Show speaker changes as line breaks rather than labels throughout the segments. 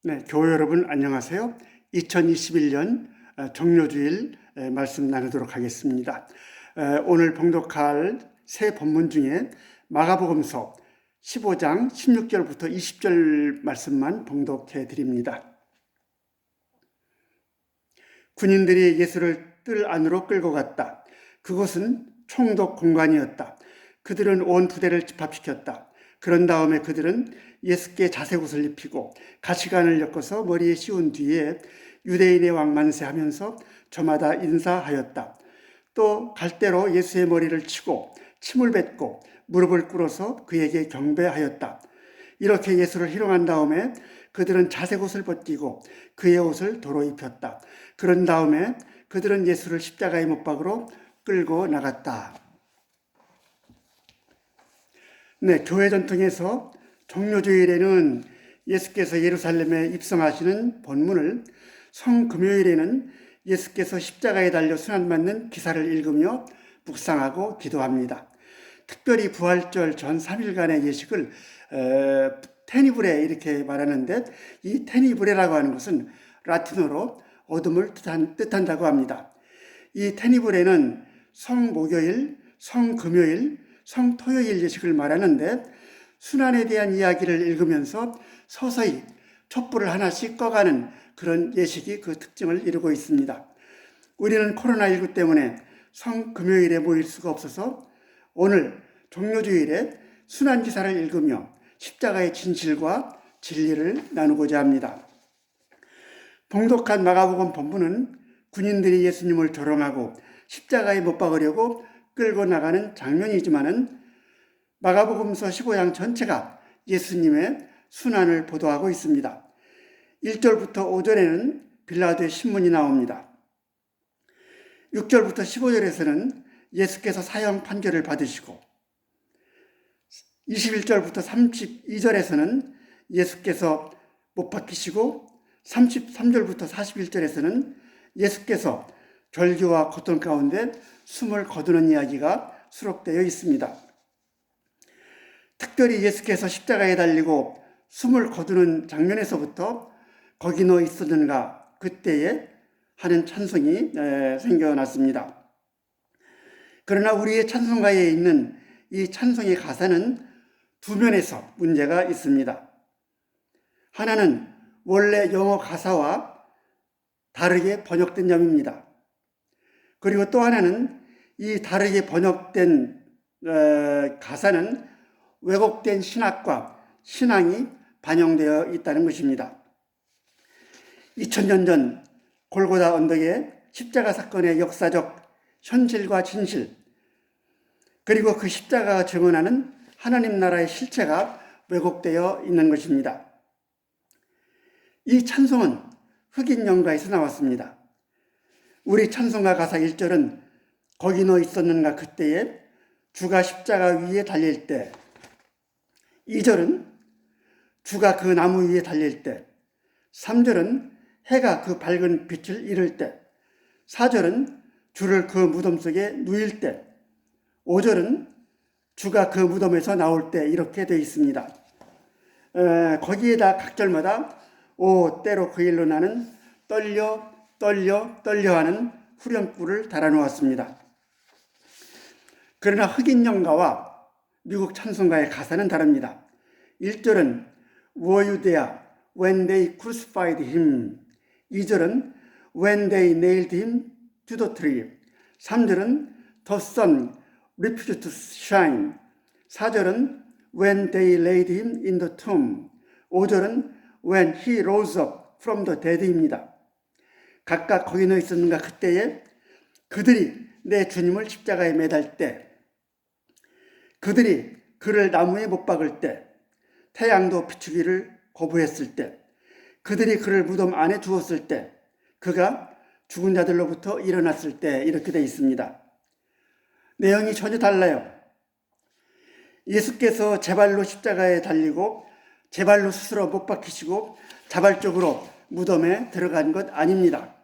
네, 교회 여러분 안녕하세요. 2021년 정료주일 말씀 나누도록 하겠습니다. 오늘 봉독할 새 본문 중에 마가복음서 15장 16절부터 20절 말씀만 봉독해 드립니다. 군인들이 예수를 뜰 안으로 끌고 갔다. 그곳은 총독 공간이었다. 그들은 온 부대를 집합시켰다. 그런 다음에 그들은 예수께 자색옷을 입히고 가시관을 엮어서 머리에 씌운 뒤에 유대인의 왕 만세하면서 저마다 인사하였다. 또 갈대로 예수의 머리를 치고 침을 뱉고 무릎을 꿇어서 그에게 경배하였다. 이렇게 예수를 희롱한 다음에 그들은 자색옷을 벗기고 그의 옷을 도로 입혔다. 그런 다음에 그들은 예수를 십자가의 못박으로 끌고 나갔다. 네, 교회 전통에서 정료주일에는 예수께서 예루살렘에 입성하시는 본문을, 성금요일에는 예수께서 십자가에 달려 순환받는 기사를 읽으며 묵상하고 기도합니다. 특별히 부활절 전 3일간의 예식을 테니브레 이렇게 말하는데, 이 테니브레라고 하는 것은 라틴어로 어둠을 뜻한다고 합니다. 이 테니브레는 성목요일, 성금요일, 성토요일 예식을 말하는데, 순환에 대한 이야기를 읽으면서 서서히 촛불을 하나씩 꺼가는 그런 예식이 그 특징을 이루고 있습니다. 우리는 코로나19 때문에 성금요일에 모일 수가 없어서 오늘 종료주일에 순환기사를 읽으며 십자가의 진실과 진리를 나누고자 합니다. 봉독한 마가복음 본문은 군인들이 예수님을 조롱하고 십자가에 못 박으려고 끌고 나가는 장면이지만은 마가복음서 15장 전체가 예수님의 순환을 보도하고 있습니다. 1절부터 5절에는 빌라도의 신문이 나옵니다. 6절부터 15절에서는 예수께서 사형 판결을 받으시고, 21절부터 32절에서는 예수께서 못 박히시고, 33절부터 41절에서는 예수께서 절규와 고통 가운데 숨을 거두는 이야기가 수록되어 있습니다. 특별히 예수께서 십자가에 달리고 숨을 거두는 장면에서부터 거기 너 있었는가 그때에 하는 찬송이 생겨났습니다. 그러나 우리의 찬송가에 있는 이 찬송의 가사는 두 면에서 문제가 있습니다. 하나는 원래 영어 가사와 다르게 번역된 점입니다. 그리고 또 하나는 이 다르게 번역된 가사는 왜곡된 신학과 신앙이 반영되어 있다는 것입니다. 2000년 전 골고다 언덕의 십자가 사건의 역사적 현실과 진실, 그리고 그 십자가가 증언하는 하나님 나라의 실체가 왜곡되어 있는 것입니다. 이 찬송은 흑인 연가에서 나왔습니다. 우리 찬송가 가사 1절은 거기 너 있었는가 그때에 주가 십자가 위에 달릴 때, 2절은 주가 그 나무 위에 달릴 때, 3절은 해가 그 밝은 빛을 잃을 때, 4절은 주를 그 무덤 속에 누일 때, 5절은 주가 그 무덤에서 나올 때, 이렇게 되어 있습니다. 거기에다 각 절마다 때로 그 일로 나는 떨려 하는 후렴구를 달아놓았습니다. 그러나 흑인 연가와 미국 찬송가의 가사는 다릅니다. 1절은 Were you there when they crucified him? 2절은 When they nailed him to the tree. 3절은 The sun refused to shine. 4절은 When they laid him in the tomb. 5절은 When he rose up from the dead입니다. 각각 거기 너 있었는가 그때에 그들이 내 주님을 십자가에 매달 때, 그들이 그를 나무에 못 박을 때, 태양도 비추기를 거부했을 때, 그들이 그를 무덤 안에 두었을 때, 그가 죽은 자들로부터 일어났을 때, 이렇게 되어 있습니다. 내용이 전혀 달라요. 예수께서 제 발로 십자가에 달리고 제 발로 스스로 못 박히시고 자발적으로 무덤에 들어간 것 아닙니다.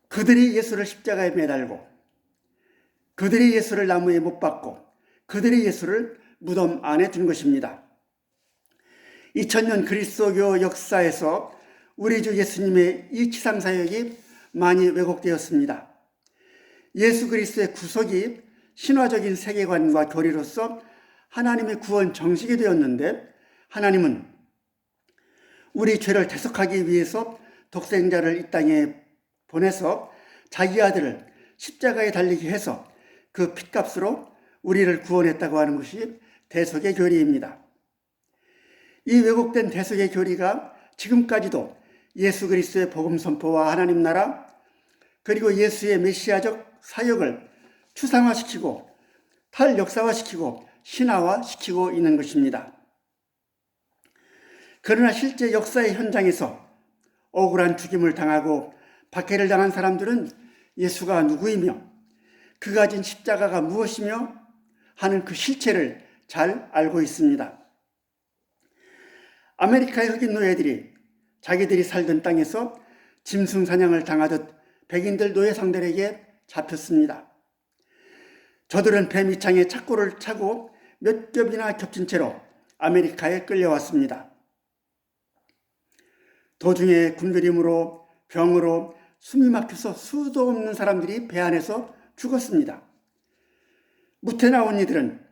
그들이 예수를 십자가에 매달고, 그들이 예수를 나무에 못 박고, 그들이 예수를 무덤 안에 둔 것입니다. 2000년 그리스도교 역사에서 우리 주 예수님의 이 치상사역이 많이 왜곡되었습니다. 예수 그리스도의 구속이 신화적인 세계관과 교리로서 하나님의 구원 정식이 되었는데, 하나님은 우리 죄를 대속하기 위해서 독생자를 이 땅에 보내서 자기 아들을 십자가에 달리게 해서 그 핏값으로 우리를 구원했다고 하는 것이 대속의 교리입니다. 이 왜곡된 대속의 교리가 지금까지도 예수 그리스도의 복음 선포와 하나님 나라, 그리고 예수의 메시아적 사역을 추상화시키고 탈역사화시키고 신화화시키고 있는 것입니다. 그러나 실제 역사의 현장에서 억울한 죽임을 당하고 박해를 당한 사람들은 예수가 누구이며 그가 진 십자가가 무엇이며 하는 그 실체를 잘 알고 있습니다. 아메리카의 흑인 노예들이 자기들이 살던 땅에서 짐승 사냥을 당하듯 백인들 노예상들에게 잡혔습니다. 저들은 배 밑창에 착고를 차고 몇 겹이나 겹친 채로 아메리카에 끌려왔습니다. 도중에 굶주림으로 병으로 숨이 막혀서 수도 없는 사람들이 배 안에서 죽었습니다. 무태 나온 이들은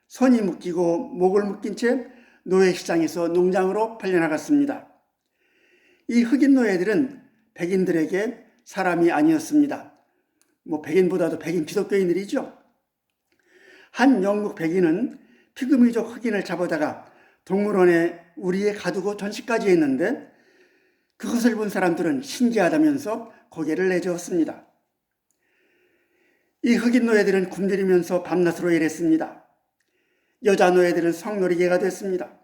손이 묶이고 목을 묶인 채 노예시장에서 농장으로 팔려나갔습니다. 이 흑인 노예들은 백인들에게 사람이 아니었습니다. 백인보다도 백인 기독교인들이죠. 한 영국 백인은 피그미족 흑인을 잡아다가 동물원에 우리에 가두고 전시까지 했는데, 그것을 본 사람들은 신기하다면서 고개를 내저었습니다. 이 흑인 노예들은 굶주리면서 밤낮으로 일했습니다. 여자 노예들은 성놀이개가 됐습니다.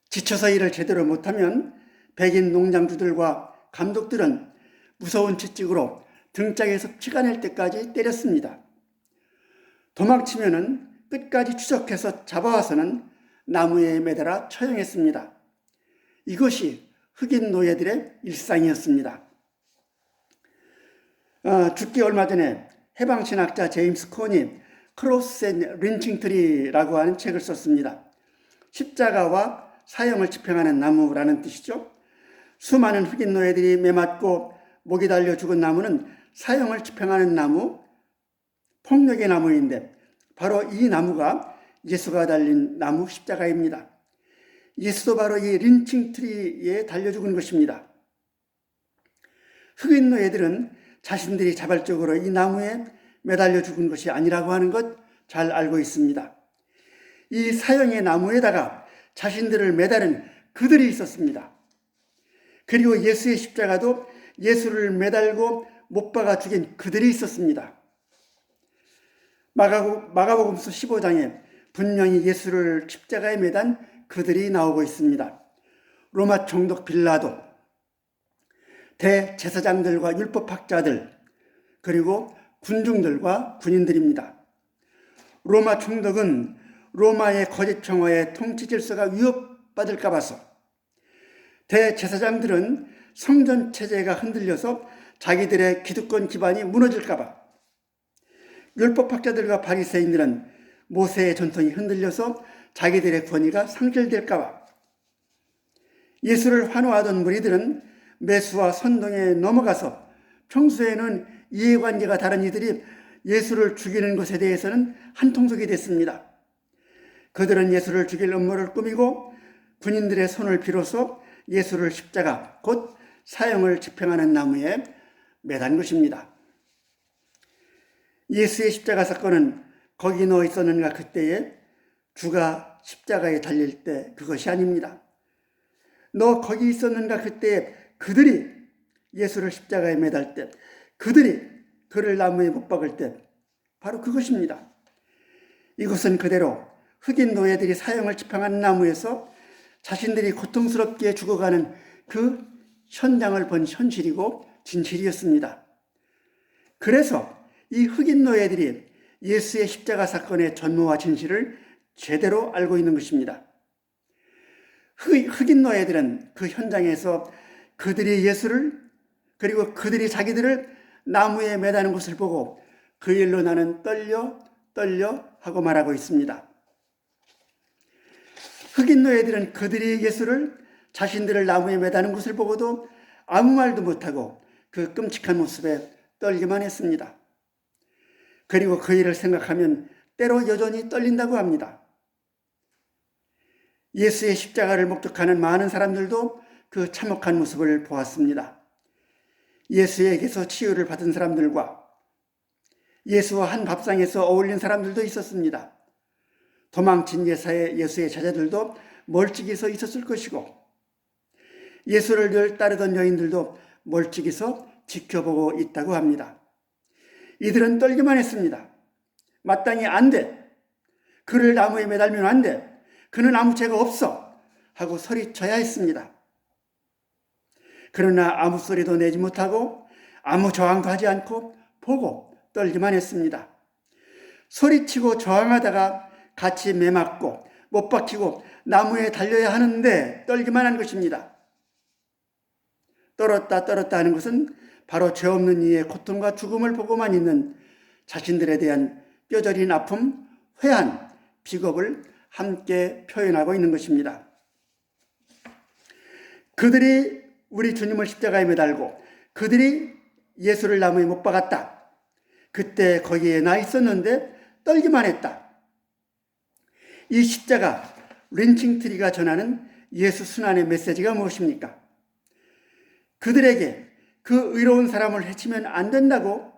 지쳐서 일을 제대로 못하면 백인 농장주들과 감독들은 무서운 채찍으로 등짝에서 피가 낼 때까지 때렸습니다. 도망치면은 끝까지 추적해서 잡아와서는 나무에 매달아 처형했습니다. 이것이 흑인 노예들의 일상이었습니다. 죽기 얼마 전에 해방신학자 제임스 콘이 크로스 앤 린칭 트리라고 하는 책을 썼습니다. 십자가와 사형을 집행하는 나무라는 뜻이죠. 수많은 흑인 노예들이 매맞고 목이 달려 죽은 나무는 사형을 집행하는 나무, 폭력의 나무인데, 바로 이 나무가 예수가 달린 나무 십자가입니다. 예수도 바로 이 린칭 트리에 달려 죽은 것입니다. 흑인 노예들은 자신들이 자발적으로 이 나무에 매달려 죽은 것이 아니라고 하는 것 잘 알고 있습니다. 이 사형의 나무에다가 자신들을 매달은 그들이 있었습니다. 그리고 예수의 십자가도 예수를 매달고 못 박아 죽인 그들이 있었습니다. 마가복음서 15장에 분명히 예수를 십자가에 매단 그들이 나오고 있습니다. 로마 총독 빌라도, 대제사장들과 율법학자들, 그리고 군중들과 군인들입니다. 로마 총독은 로마의 거짓 평화의 통치 질서가 위협받을까 봐서, 대제사장들은 성전 체제가 흔들려서 자기들의 기득권 기반이 무너질까 봐, 율법학자들과 바리새인들은 모세의 전통이 흔들려서 자기들의 권위가 상실될까 봐, 예수를 환호하던 무리들은 매수와 선동에 넘어가서 평소에는 이해관계가 다른 이들이 예수를 죽이는 것에 대해서는 한통속이 됐습니다. 그들은 예수를 죽일 음모를 꾸미고 군인들의 손을 빌어서 예수를 십자가, 곧 사형을 집행하는 나무에 매단 것입니다. 예수의 십자가 사건은 거기 누워 있었는가 그때에 주가 십자가에 달릴 때 그것이 아닙니다. 너 거기 있었는가 그때에 그들이 예수를 십자가에 매달 때, 그들이 그를 나무에 못 박을 때, 바로 그것입니다. 이것은 그대로 흑인 노예들이 사형을 집행한 나무에서 자신들이 고통스럽게 죽어가는 그 현장을 본 현실이고 진실이었습니다. 그래서 이 흑인 노예들이 예수의 십자가 사건의 전모와 진실을 제대로 알고 있는 것입니다. 흑인 노예들은 그 현장에서 그들이 예수를, 그리고 그들이 자기들을 나무에 매다는 것을 보고 그 일로 나는 떨려 하고 말하고 있습니다. 흑인 노예들은 그들이 예수를 자신들을 나무에 매다는 것을 보고도 아무 말도 못하고 그 끔찍한 모습에 떨기만 했습니다. 그리고 그 일을 생각하면 때로 여전히 떨린다고 합니다. 예수의 십자가를 목격하는 많은 사람들도 그 참혹한 모습을 보았습니다. 예수에게서 치유를 받은 사람들과 예수와 한 밥상에서 어울린 사람들도 있었습니다. 도망친 예수의 제자들도 멀찍이 서 있었을 것이고 예수를 늘 따르던 여인들도 멀찍이 서 지켜보고 있다고 합니다. 이들은 떨기만 했습니다. 마땅히 안 돼. 그를 나무에 매달면 안 돼. 그는 아무 죄가 없어. 하고 소리쳐야 했습니다. 그러나 아무 소리도 내지 못하고 아무 저항도 하지 않고 보고 떨기만 했습니다. 소리치고 저항하다가 같이 매맞고 못 박히고 나무에 달려야 하는데 떨기만 한 것입니다. 떨었다 하는 것은 바로 죄 없는 이의 고통과 죽음을 보고만 있는 자신들에 대한 뼈저린 아픔, 회한, 비겁을 함께 표현하고 있는 것입니다. 그들이 우리 주님을 십자가에 매달고 그들이 예수를 나무에 못 박았다. 그때 거기에 나 있었는데 떨기만 했다. 이 십자가, 린칭 트리가 전하는 예수 순환의 메시지가 무엇입니까? 그들에게 그 의로운 사람을 해치면 안 된다고,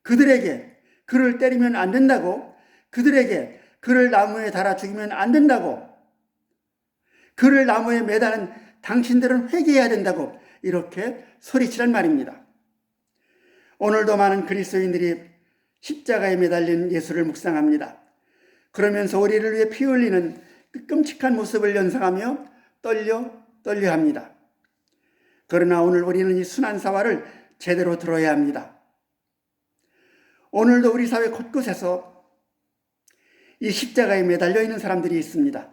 그들에게 그를 때리면 안 된다고, 그들에게 그를 나무에 달아 죽이면 안 된다고, 그를 나무에 매다는 당신들은 회개해야 된다고 이렇게 소리치란 말입니다. 오늘도 많은 그리스도인들이 십자가에 매달린 예수를 묵상합니다. 그러면서 우리를 위해 피 흘리는 그 끔찍한 모습을 연상하며 떨려 합니다. 그러나 오늘 우리는 이 순환사화를 제대로 들어야 합니다. 오늘도 우리 사회 곳곳에서 이 십자가에 매달려 있는 사람들이 있습니다.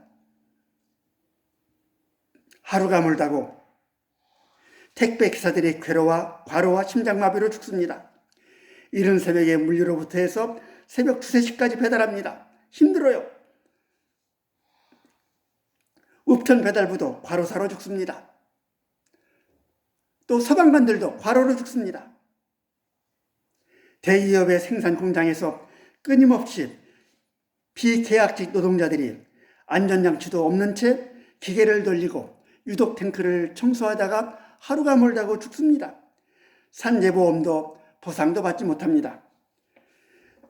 하루가 멀다고 택배 기사들이 과로와 심장마비로 죽습니다. 이른 새벽에 물류로부터 해서 새벽 2, 3시까지 배달합니다. 힘들어요. 읍천 배달부도 과로사로 죽습니다. 또 소방관들도 과로로 죽습니다. 대기업의 생산 공장에서 끊임없이 비계약직 노동자들이 안전장치도 없는 채 기계를 돌리고 유독 탱크를 청소하다가 하루가 멀다고 죽습니다. 산재보험도 보상도 받지 못합니다.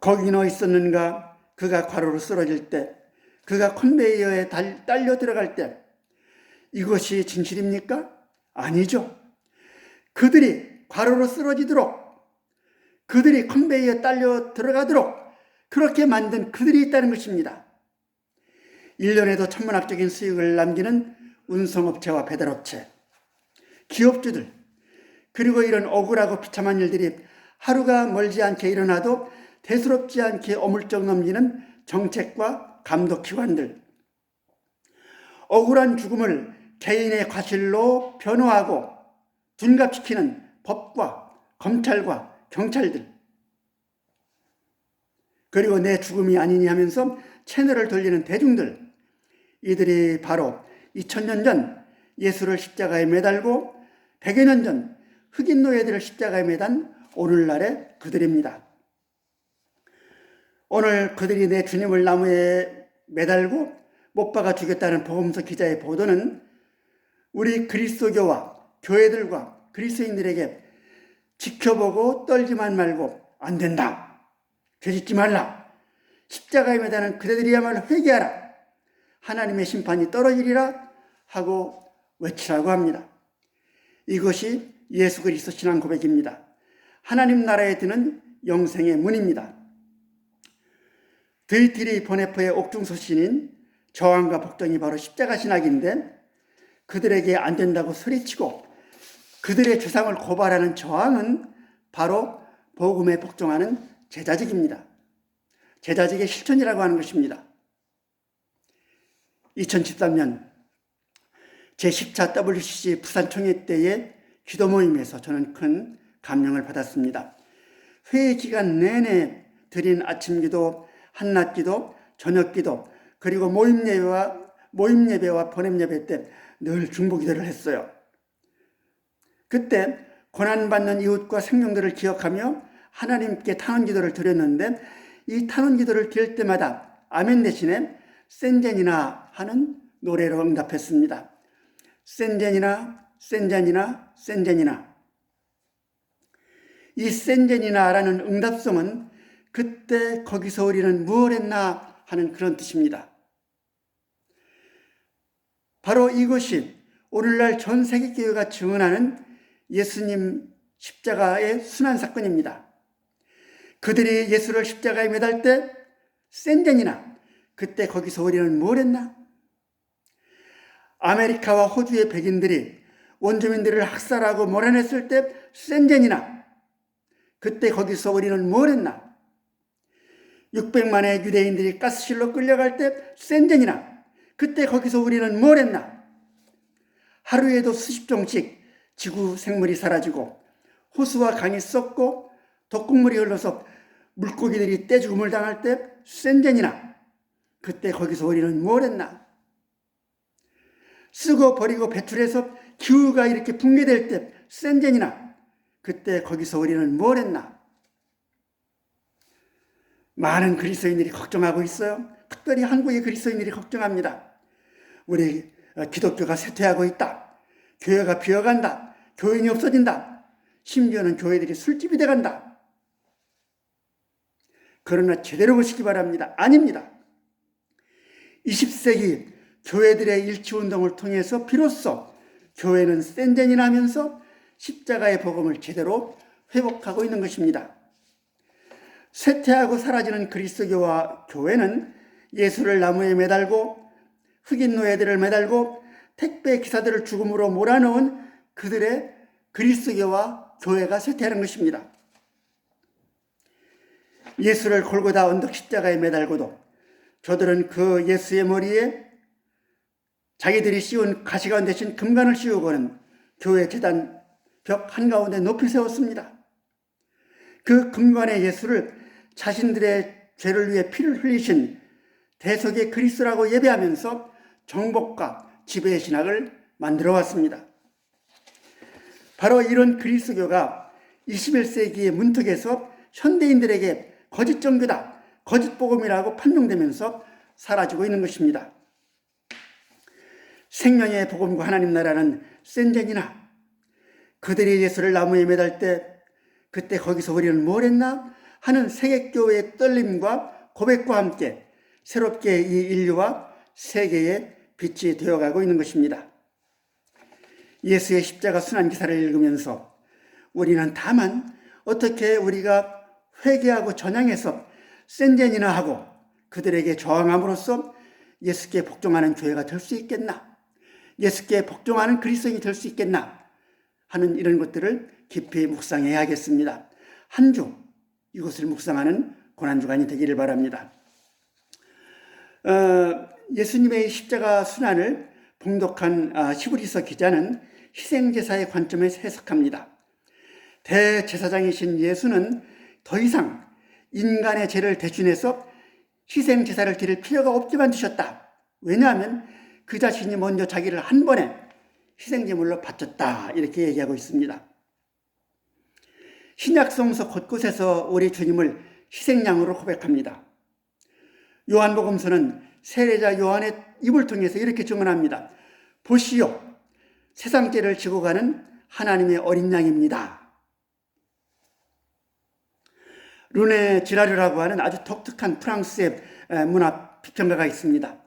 거기 너 있었는가? 그가 과로로 쓰러질 때, 그가 컨베이어에 딸려 들어갈 때, 이것이 진실입니까? 아니죠. 그들이 과로로 쓰러지도록, 그들이 컨베이어에 딸려 들어가도록 그렇게 만든 그들이 있다는 것입니다. 1년에도 천문학적인 수익을 남기는 운송업체와 배달업체, 기업주들, 그리고 이런 억울하고 비참한 일들이 하루가 멀지 않게 일어나도 대수롭지 않게 어물쩍 넘기는 정책과 감독기관들, 억울한 죽음을 개인의 과실로 변호하고 둔갑시키는 법과 검찰과 경찰들, 그리고 내 죽음이 아니니 하면서 채널을 돌리는 대중들, 이들이 바로 2000년 전 예수를 십자가에 매달고 100여 년 전 흑인 노예들을 십자가에 매단 오늘날의 그들입니다. 오늘 그들이 내 주님을 나무에 매달고 못 박아 죽였다는 복음서 기자의 보도는 우리 그리스도교와 교회들과 그리스도인들에게 지켜보고 떨지만 말고 안 된다, 죄짓지 말라, 십자가에 매다는 그대들이야말로 회개하라, 하나님의 심판이 떨어지리라 하고 외치라고 합니다. 이것이 예수 그리스도 신앙 고백입니다. 하나님 나라에 드는 영생의 문입니다. 드이트리 보네프의 옥중서신인 저항과 복종이 바로 십자가 신학인데, 그들에게 안 된다고 소리치고 그들의 죄상을 고발하는 저항은 바로 복음에 복종하는 제자직입니다. 제자직의 실천이라고 하는 것입니다. 2013년 제10차 WCC 부산총회 때의 기도 모임에서 저는 큰 감명을 받았습니다. 회의 기간 내내 드린 아침 기도, 한낮 기도, 저녁 기도, 그리고 모임 예배와 모임 예배와 번외 예배 때 늘 중보기도를 했어요. 그때 고난받는 이웃과 생명들을 기억하며 하나님께 탄원기도를 드렸는데 이 탄원기도를 드릴 때마다 아멘 대신에 센젠이나 하는 노래로 응답했습니다. 센젠이나 센젠이나 센젠이나. 이 센젠이나라는 응답성은 그때 거기서 우리는 무엇 했나 하는 그런 뜻입니다. 바로 이것이 오늘날 전 세계 교회가 증언하는 예수님 십자가의 순환 사건입니다. 그들이 예수를 십자가에 매달 때 센젠이나 그때 거기서 우리는 뭘 했나? 아메리카와 호주의 백인들이 원주민들을 학살하고 몰아냈을 때 센젠이나 그때 거기서 우리는 뭘 했나? 600만의 유대인들이 가스실로 끌려갈 때 센젠이나 그때 거기서 우리는 뭘 했나? 하루에도 수십 종씩 지구 생물이 사라지고 호수와 강이 썩고 독극물이 흘러서 물고기들이 떼죽음을 당할 때 센젠이나 그때 거기서 우리는 뭘 했나? 쓰고 버리고 배출해서 기후가 이렇게 붕괴될 때 센젠이나 그때 거기서 우리는 뭘 했나? 많은 그리스도인들이 걱정하고 있어요. 특별히 한국의 그리스도인들이 걱정합니다. 우리 기독교가 쇠퇴하고 있다. 교회가 비어간다. 교인이 없어진다. 심지어는 교회들이 술집이 돼간다. 그러나 제대로 보시기 바랍니다. 아닙니다. 20세기 교회들의 일치운동을 통해서 비로소 교회는 센젠이 나면서 십자가의 복음을 제대로 회복하고 있는 것입니다. 쇠퇴하고 사라지는 그리스도교와 교회는 예수를 나무에 매달고 흑인 노예들을 매달고 택배 기사들을 죽음으로 몰아넣은 그들의 그리스도교와 교회가 쇠퇴하는 것입니다. 예수를 골고다 언덕 십자가에 매달고도 저들은 그 예수의 머리에 자기들이 씌운 가시관 대신 금관을 씌우고는 교회 제단 벽 한가운데 높이 세웠습니다. 그 금관의 예수를 자신들의 죄를 위해 피를 흘리신 대속의 그리스도라고 예배하면서 정복과 지배의 신학을 만들어 왔습니다. 바로 이런 그리스도교가 21세기의 문턱에서 현대인들에게 거짓 종교다, 거짓 복음이라고 판명되면서 사라지고 있는 것입니다. 생명의 복음과 하나님 나라는 센젠이나 그들이 예수를 나무에 매달 때 그때 거기서 우리는 뭘 했나 하는 세계교회의 떨림과 고백과 함께 새롭게 이 인류와 세계의 빛이 되어가고 있는 것입니다. 예수의 십자가 순환기사를 읽으면서 우리는 다만 어떻게 우리가 회개하고 전향해서 센젠이나 하고 그들에게 저항함으로써 예수께 복종하는 교회가 될 수 있겠나? 예수께 복종하는 그리스도인이 될 수 있겠나? 하는 이런 것들을 깊이 묵상해야겠습니다. 한 주 이것을 묵상하는 고난주간이 되기를 바랍니다. 예수님의 십자가 순환을 봉독한 히브리서 기자는 희생제사의 관점에서 해석합니다. 대제사장이신 예수는 더 이상 인간의 죄를 대신해서 희생제사를 드릴 필요가 없게 만드셨다. 왜냐하면 그 자신이 먼저 자기를 한 번에 희생제물로 바쳤다. 이렇게 얘기하고 있습니다. 신약성서 곳곳에서 우리 주님을 희생양으로 고백합니다. 요한복음서는 세례자 요한의 입을 통해서 이렇게 증언합니다. 보시오, 세상 죄를 지고 가는 하나님의 어린 양입니다. 르네 지라르라고 하는 아주 독특한 프랑스의 문화 비평가가 있습니다.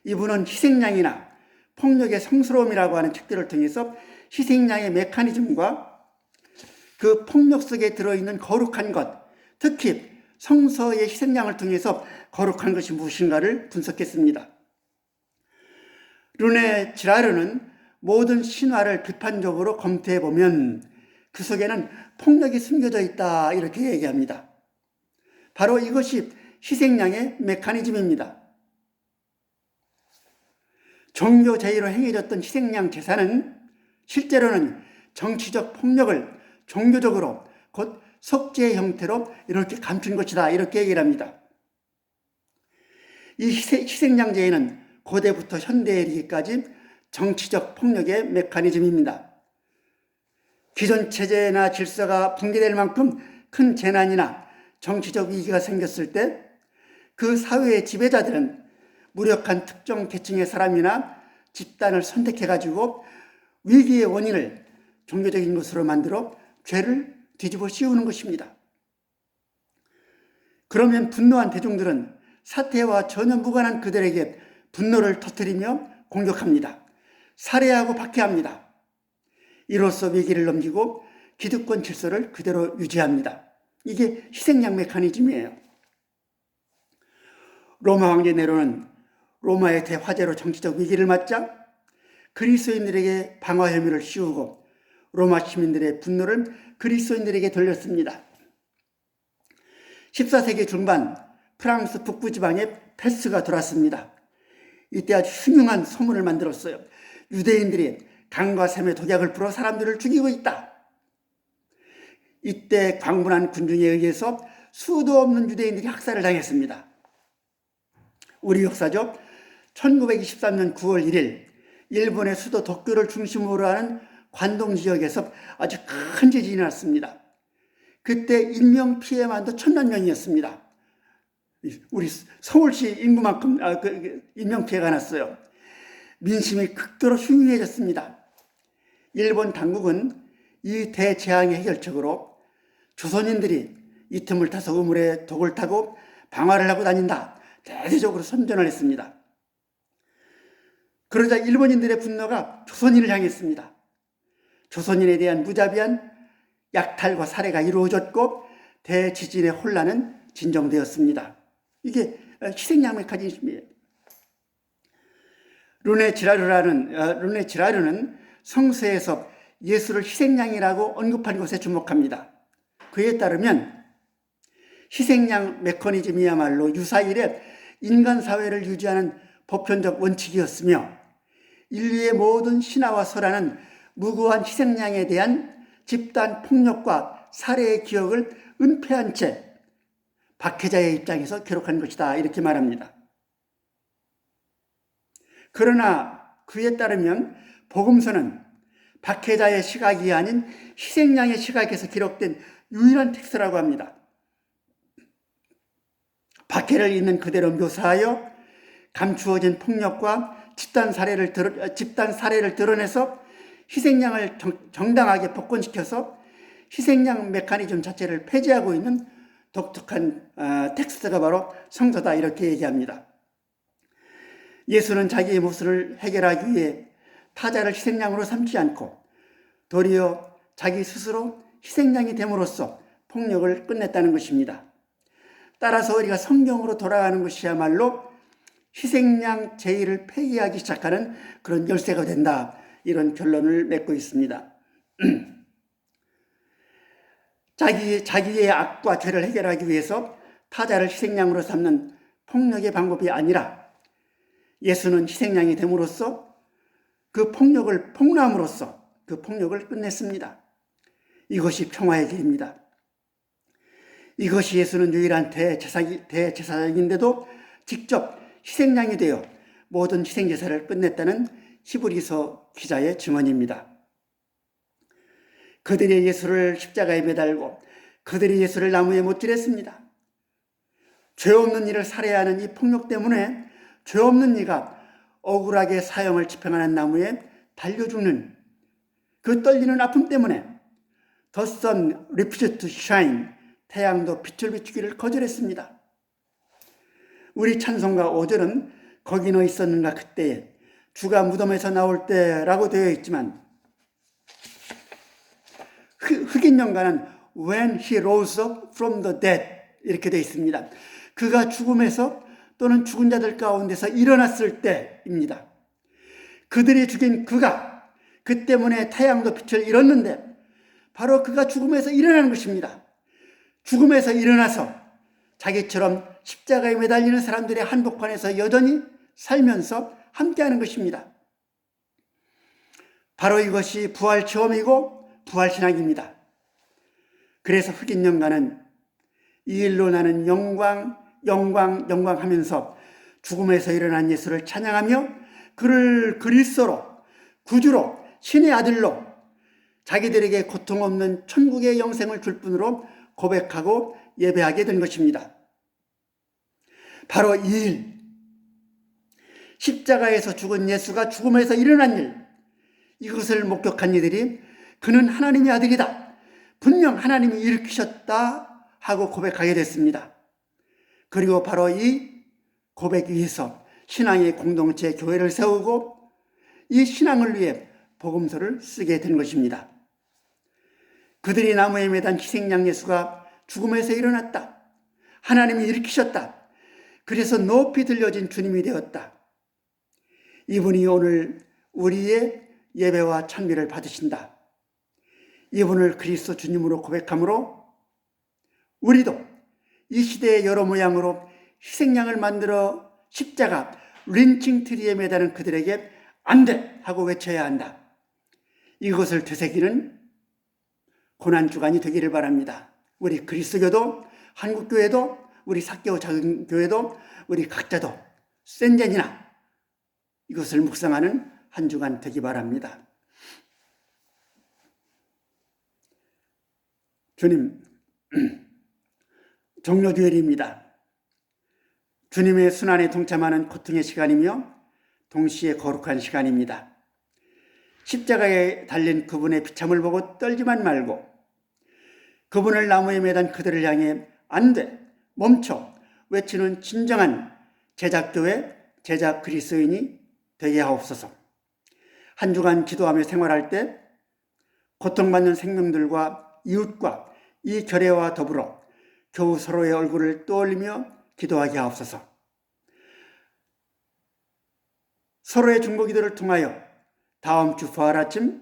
이분은 희생양이나 폭력의 성스러움이라고 하는 책들을 통해서 희생양의 메커니즘과 그 폭력 속에 들어있는 거룩한 것, 특히 성서의 희생양을 통해서 거룩한 것이 무엇인가를 분석했습니다. 르네 지라르는 모든 신화를 비판적으로 검토해보면 그 속에는 폭력이 숨겨져 있다 이렇게 얘기합니다. 바로 이것이 희생양의 메커니즘입니다. 종교 제의로 행해졌던 희생양 제사는 실제로는 정치적 폭력을 종교적으로 곧 속죄의 형태로 이렇게 감춘 것이다 이렇게 얘기를 합니다. 이 희생양제에는 고대부터 현대에 이르기까지 정치적 폭력의 메커니즘입니다. 기존 체제나 질서가 붕괴될 만큼 큰 재난이나 정치적 위기가 생겼을 때 그 사회의 지배자들은 무력한 특정 계층의 사람이나 집단을 선택해가지고 위기의 원인을 종교적인 것으로 만들어 죄를 뒤집어 씌우는 것입니다. 그러면 분노한 대중들은 사태와 전혀 무관한 그들에게 분노를 터뜨리며 공격합니다. 살해하고 박해합니다. 이로써 위기를 넘기고 기득권 질서를 그대로 유지합니다. 이게 희생양 메커니즘이에요. 로마 황제 네로는 로마의 대화재로 정치적 위기를 맞자 그리스도인들에게 방화 혐의를 씌우고 로마 시민들의 분노를 그리스도인들에게 돌렸습니다. 14세기 중반 프랑스 북부 지방에 패스트가 돌았습니다. 이때 아주 흉흉한 소문을 만들었어요. 유대인들이 강과 샘의 독약을 풀어 사람들을 죽이고 있다. 이때 광분한 군중에 의해서 수도 없는 유대인들이 학살을 당했습니다. 우리 역사적 1923년 9월 1일 일본의 수도 도쿄를 중심으로 하는 관동 지역에서 아주 큰 지진이 났습니다. 그때 인명피해만도 1,000만 명이었습니다. 우리 서울시 인구만큼 인명피해가 났어요. 민심이 극도로 흉흉해졌습니다. 일본 당국은 이 대재앙의 해결책으로 조선인들이 이 틈을 타서 우물에 독을 타고 방화를 하고 다닌다. 대대적으로 선전을 했습니다. 그러자 일본인들의 분노가 조선인을 향했습니다. 조선인에 대한 무자비한 약탈과 살해가 이루어졌고 대지진의 혼란은 진정되었습니다. 이게 희생양 메커니즘이에요. 르네 지라르는 성서에서 예수를 희생양이라고 언급한 것에 주목합니다. 그에 따르면 희생양 메커니즘이야말로 유사일에 인간 사회를 유지하는 보편적 원칙이었으며 인류의 모든 신화와 설화는 무고한 희생양에 대한 집단 폭력과 살해의 기억을 은폐한 채 박해자의 입장에서 기록한 것이다. 이렇게 말합니다. 그러나 그에 따르면 복음서는 박해자의 시각이 아닌 희생양의 시각에서 기록된 유일한 텍스트라고 합니다. 박해를 있는 그대로 묘사하여 감추어진 폭력과 집단 사례를 드러내서 희생양을 정당하게 복권시켜서 희생양 메커니즘 자체를 폐지하고 있는 독특한 텍스트가 바로 성서다 이렇게 얘기합니다. 예수는 자기의 몫을 해결하기 위해 타자를 희생양으로 삼지 않고 도리어 자기 스스로 희생양이 됨으로써 폭력을 끝냈다는 것입니다. 따라서 우리가 성경으로 돌아가는 것이야말로 희생양 제의를 폐기하기 시작하는 그런 열쇠가 된다. 이런 결론을 맺고 있습니다. 자기의 악과 죄를 해결하기 위해서 타자를 희생양으로 삼는 폭력의 방법이 아니라 예수는 희생양이 됨으로써 그 폭력을 폭로함으로써 그 폭력을 끝냈습니다. 이것이 평화의 길입니다. 이것이 예수는 유일한 대제사장인데도 직접 희생양이 되어 모든 희생제사를 끝냈다는 히브리서 기자의 증언입니다. 그들이 예수를 십자가에 매달고 그들이 예수를 나무에 못질했습니다. 죄 없는 이를 살해하는 이 폭력 때문에 죄 없는 이가 억울하게 사형을 집행하는 나무에 달려 죽는 그 떨리는 아픔 때문에 The sun refused to shine, 태양도 빛을 비추기를 거절했습니다. 우리 찬송가 5절은 거기 너 있었는가 그때에 주가 무덤에서 나올 때라고 되어 있지만 흑인 연가는 When he rose up from the dead 이렇게 되어 있습니다. 그가 죽음에서 또는 죽은 자들 가운데서 일어났을 때입니다. 그들이 죽인 그가 그 때문에 태양도 빛을 잃었는데 바로 그가 죽음에서 일어나는 것입니다. 죽음에서 일어나서 자기처럼 십자가에 매달리는 사람들의 한복판에서 여전히 살면서 함께하는 것입니다. 바로 이것이 부활 체험이고 부활 신학입니다. 그래서 흑인 연가는 이 일로 나는 영광 하면서 죽음에서 일어난 예수를 찬양하며 그를 그리스도로, 구주로, 신의 아들로 자기들에게 고통 없는 천국의 영생을 줄 뿐으로 고백하고 예배하게 된 것입니다. 바로 이 일, 십자가에서 죽은 예수가 죽음에서 일어난 일, 이것을 목격한 이들이 그는 하나님의 아들이다, 분명 하나님이 일으키셨다 하고 고백하게 됐습니다. 그리고 바로 이 고백 위에서 신앙의 공동체 교회를 세우고 이 신앙을 위해 복음서를 쓰게 된 것입니다. 그들이 나무에 매단 희생양 예수가 죽음에서 일어났다, 하나님이 일으키셨다, 그래서 높이 들려진 주님이 되었다. 이분이 오늘 우리의 예배와 찬미를 받으신다. 이분을 그리스도 주님으로 고백함으로 우리도 이 시대의 여러 모양으로 희생양을 만들어 십자가, 린칭 트리에 매다는 그들에게 안 돼! 하고 외쳐야 한다. 이것을 되새기는 고난주간이 되기를 바랍니다. 우리 그리스도교도, 한국교회도, 우리 삭개오 작은 교회도, 우리 각자도 센젠이나 이것을 묵상하는 한 주간 되기 바랍니다. 주님, 종료주일입니다. 주님의 순환에 동참하는 고통의 시간이며 동시에 거룩한 시간입니다. 십자가에 달린 그분의 비참을 보고 떨지만 말고 그분을 나무에 매단 그들을 향해 안 돼, 멈춰 외치는 진정한 제작교회, 제작 그리스도인이 되게 하옵소서. 한 주간 기도하며 생활할 때 고통받는 생명들과 이웃과 이 결례와 더불어 겨우 서로의 얼굴을 떠올리며 기도하게 하옵소서. 서로의 중보기도를 통하여 다음 주 부활 아침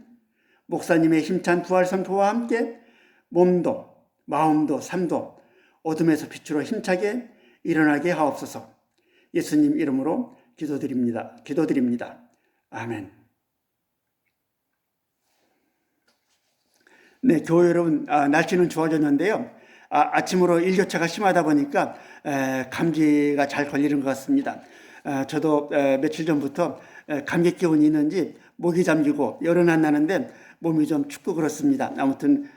목사님의 힘찬 부활 선포와 함께 몸도 마음도 삶도 어둠에서 빛으로 힘차게 일어나게 하옵소서. 예수님 이름으로 기도드립니다. 아멘. 네, 교회 여러분, 날씨는 좋아졌는데요. 아침으로 일교차가 심하다 보니까 감기가 잘 걸리는 것 같습니다. 저도 며칠 전부터 감기 기운이 있는지 목이 잠기고 열은 안 나는데 몸이 좀 춥고 그렇습니다. 아무튼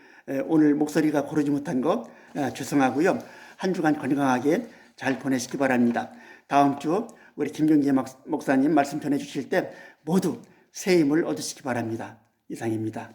오늘 목소리가 고르지 못한 거 죄송하고요. 한 주간 건강하게 잘 보내시기 바랍니다. 다음 주 우리 김경재 목사님 말씀 전해 주실 때 모두 새 힘을 얻으시기 바랍니다. 이상입니다.